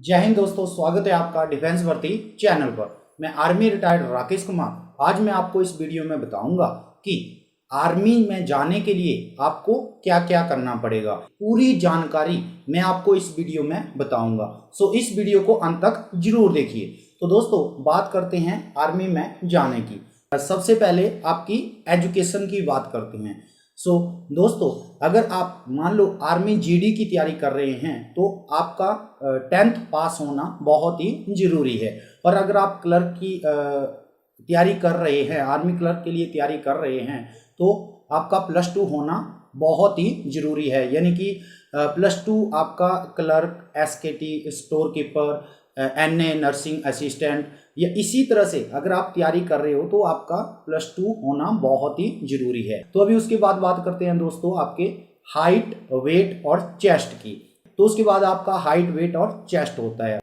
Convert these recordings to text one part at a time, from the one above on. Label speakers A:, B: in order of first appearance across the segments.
A: जय हिंद दोस्तों, स्वागत है आपका डिफेंस भर्ती चैनल पर। मैं आर्मी रिटायर्ड राकेश कुमार। आज मैं आपको इस वीडियो में बताऊंगा कि आर्मी में जाने के लिए आपको क्या क्या करना पड़ेगा। पूरी जानकारी मैं आपको इस वीडियो में बताऊंगा, सो इस वीडियो को अंत तक जरूर देखिए। तो दोस्तों, बात करते हैं आर्मी में जाने की। सबसे पहले आपकी एजुकेशन की बात करते हैं। दोस्तों, अगर आप मान लो आर्मी जीडी की तैयारी कर रहे हैं तो आपका 10th पास होना बहुत ही जरूरी है। और अगर आप क्लर्क की तैयारी कर रहे हैं, आर्मी क्लर्क के लिए तैयारी कर रहे हैं, तो आपका +2 होना बहुत ही जरूरी है। यानी कि +2 आपका clerk, SKT, store keeper, NA, nursing assistant, या इसी तरह से अगर आप तैयारी कर रहे हो तो आपका +2 होना बहुत ही जरूरी है। तो अभी उसके बाद बात करते हैं दोस्तों आपके हाइट, वेट और चेस्ट की। तो उसके बाद आपका हाइट, वेट और चेस्ट होता है।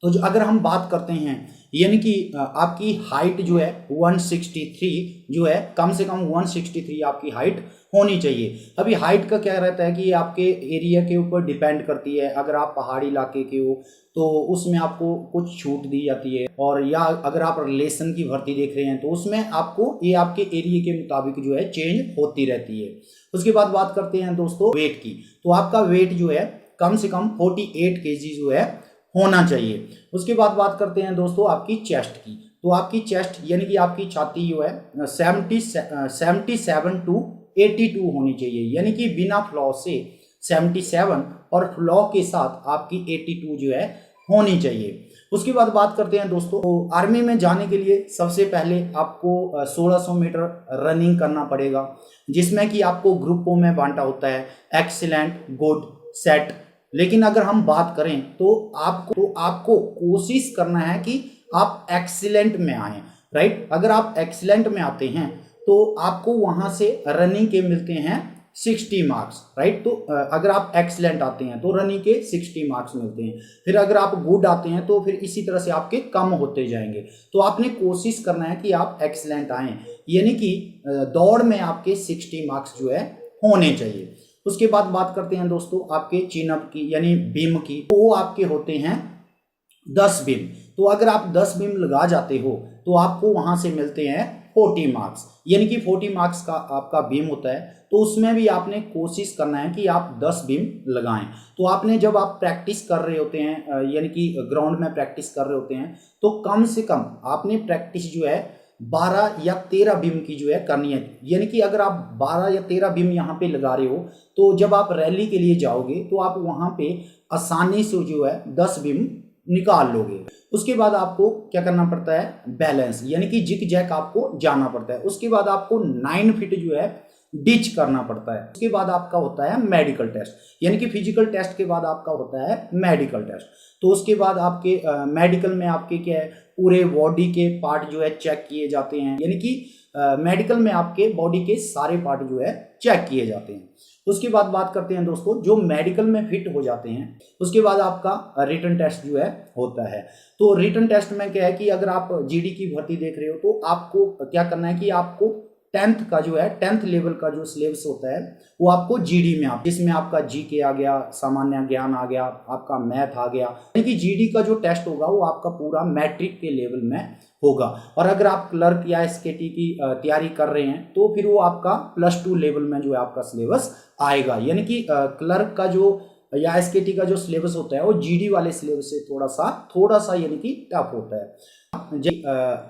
A: तो जो अगर हम बात करते हैं, यानी कि आपकी हाइट जो है 163 जो है, कम से कम 163 आपकी हाइट होनी चाहिए। अभी हाइट का क्या रहता है कि आपके एरिया के ऊपर डिपेंड करती है। अगर आप पहाड़ी इलाके के हो तो उसमें आपको कुछ छूट दी जाती है, और या अगर आप रिलेशन की भर्ती देख रहे हैं तो उसमें आपको ये आपके एरिया के मुताबिक जो है चेंज होती रहती है। उसके बाद बात करते हैं दोस्तों वेट की। तो आपका वेट जो है कम से कम 48 kg जो है होना चाहिए। उसके बाद बात करते हैं दोस्तों आपकी चेस्ट की। तो आपकी चेस्ट यानी कि आपकी छाती जो है 77 to 82 होनी चाहिए, यानी कि बिना फ्लॉ से 77 और फ्लॉ के साथ आपकी 82 जो है होनी चाहिए। उसके बाद बात करते हैं दोस्तों, तो आर्मी में जाने के लिए सबसे पहले आपको 1600 मीटर रनिंग करना पड़ेगा, जिसमें कि आपको ग्रुपों में बांटा होता है, एक्सीलेंट, गुड, सेट। लेकिन अगर हम बात करें तो आपको कोशिश करना है कि आप एक्सीलेंट में आए, राइट। अगर आप एक्सीलेंट में आते हैं तो आपको वहां से रनिंग के मिलते हैं 60 मार्क्स, राइट। तो अगर आप एक्सीलेंट आते हैं तो रनिंग के 60 मार्क्स मिलते हैं। फिर अगर आप गुड आते हैं तो फिर इसी तरह से आपके कम होते जाएंगे। तो आपने कोशिश करना है कि आप एक्सीलेंट आए, यानी कि दौड़ में आपके 60 मार्क्स जो है होने चाहिए। उसके बाद बात करते हैं दोस्तों आपके चिनअप की, यानी बीम की। तो वो आपके होते हैं 10 बीम। तो अगर आप 10 बीम लगा जाते हो तो आपको वहां से मिलते हैं 40 मार्क्स, यानी कि 40 मार्क्स का आपका बीम होता है। तो उसमें भी आपने कोशिश करना है कि आप 10 बीम लगाएं। तो आपने जब आप प्रैक्टिस कर रहे होते हैं, यानी कि ग्राउंड में प्रैक्टिस कर रहे होते हैं, तो कम से कम आपने प्रैक्टिस जो है 12 या 13 बीम की जो है करनी है। यानी कि अगर आप 12 या 13 बीम यहाँ पे लगा रहे हो तो जब आप रैली के लिए जाओगे तो आप वहां पे आसानी से जो है 10 बीम निकाल लोगे। उसके बाद आपको क्या करना पड़ता है, बैलेंस, यानी कि जिग जैक आपको जाना पड़ता है। उसके बाद आपको 9 फीट जो है डिच करना पड़ता है। उसके बाद आपका होता है मेडिकल टेस्ट, यानी कि फिजिकल टेस्ट के बाद आपका होता है मेडिकल टेस्ट। तो उसके बाद आपके मेडिकल में आपके क्या है, पूरे बॉडी के पार्ट जो है चेक किए जाते हैं, यानी कि मेडिकल में आपके बॉडी के सारे पार्ट जो है चेक किए जाते हैं। उसके बाद बात करते हैं दोस्तों, जो मेडिकल में फिट हो जाते हैं उसके बाद आपका रिटन टेस्ट जो है होता है। तो रिटन टेस्ट में क्या है कि अगर आप जीडी की भर्ती देख रहे हो तो आपको क्या करना है कि आपको 10th का जो है 10th लेवल का जो सिलेबस होता है वो आपको जीडी में जिसमें आपका जीके आ गया, सामान्य ज्ञान आ गया, आपका मैथ आ गया। यानी कि जीडी का जो टेस्ट होगा वो आपका पूरा मैट्रिक के लेवल में होगा। और अगर आप क्लर्क या एसकेटी की तैयारी कर रहे हैं तो फिर वो आपका +2 लेवल में जो है आपका सिलेबस आएगा। यानी कि क्लर्क का जो या एसकेटी का जो सिलेबस होता है वो जीडी वाले सिलेबस से थोड़ा सा यानी कि टफ होता है जी।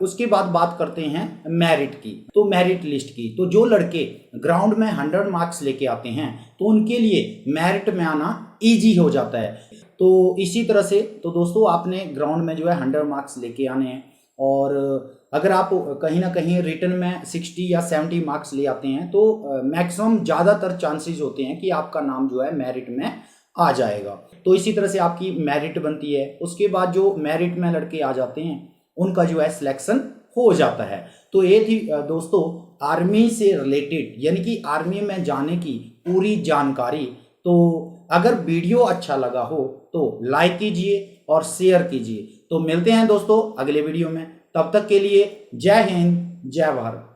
A: उसके बाद बात करते हैं मेरिट की। तो मेरिट लिस्ट की, तो जो लड़के ग्राउंड में 100 मार्क्स लेके आते हैं तो उनके लिए मेरिट में आना इजी हो जाता है। तो इसी तरह से तो दोस्तों आपने ग्राउंड में जो है 100 मार्क्स लेके आने हैं, और अगर आप कहीं ना कहीं रिटन में 60 या 70 मार्क्स ले आते हैं तो मैक्सिमम ज़्यादातर चांसेस होते हैं कि आपका नाम जो है मेरिट में आ जाएगा। तो इसी तरह से आपकी मेरिट बनती है। उसके बाद जो मेरिट में लड़के आ जाते हैं उनका जो है सिलेक्शन हो जाता है। तो ये थी दोस्तों आर्मी से रिलेटेड, यानी कि आर्मी में जाने की पूरी जानकारी। तो अगर वीडियो अच्छा लगा हो तो लाइक कीजिए और शेयर कीजिए। तो मिलते हैं दोस्तों अगले वीडियो में, तब तक के लिए जय हिंद, जय भारत।